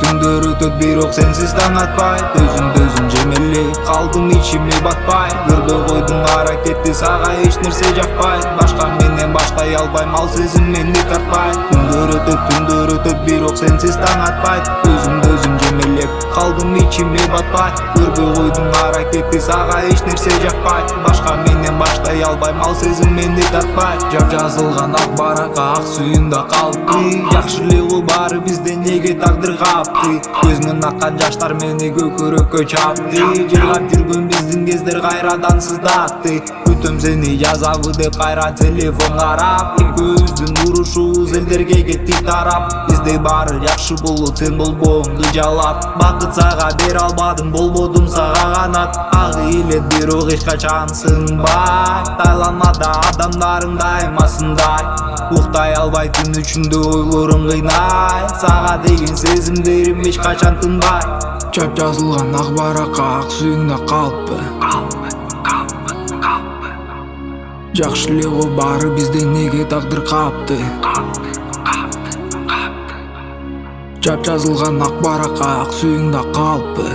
түндөр өтөт бирок сенсиз таң атпайт. Өзүм жемелеп калдым ичиме батпай. Көрбөй койдуң аракетти сага эч нерсе жакпайт. Башка менен баштай албайм, ал сезим мени тартпайт. Түндөр өтөт бирок сенсиз таң атпайт. Өзүм жемелеп калдым ичиме батпай. Көрбөй койдуң аракетти сага эч нерсе жакпайт. Башка менен баштай албайм, ал сезим мени тартпайт. Жап жазылган ак баракка ак сүйүңдө калды. Жакшы эле бул баары бизде неге тагдыр капты. Көзүнөн аккан жаштар мени көкүрөккө чапты. Жырлап жүргөн биздин кездер кайрадан сыздатты. Күтөм сени жазабы деп кайра телефон карап. Экөөбүздүн урушубуз элдерге кетти тарап. Бизде баары жакшы болот, сен болбооң кыжалат. Бакыт сага бере албадым, болбодум сага канат. Ак эле бирок эч качан сынбай. Тайланмада адамдарың дайыма сындай. Уктай албай түн ичинде ойлорум кыйнай. Сага деген сезимдерим эч качан тынбай. Жап жазылган ак баракка ак сүйүңдө калппы. Жакшы эле го баары бизде неге тагдыр капты. Жап жазылган ак баракка ак сүйүңдө калппы.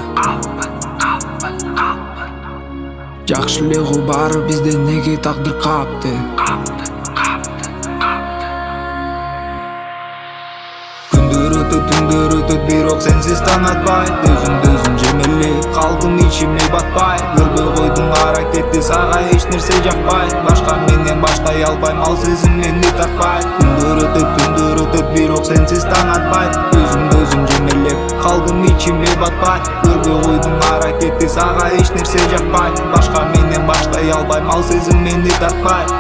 Жакшы эле го баары бизде неге тагдыр капты. Түндөр өтөт бирок сенсиз таң атпайт. Өзүм жемелеп калдым ичиме батпай. Көрбөй койдуң аракетти сага эч нерсе жакпайт. Башка менен баштай албайм, ал сезим мени тартпайт. Түндөр өтөт бирок сенсиз таң атпайт. Өзүм жемелеп калдым ичиме батпай. Көрбөй койдуң аракетти сага эч нерсе жакпайт. Башка менен баштай албайм, ал сезим мени тартпайт.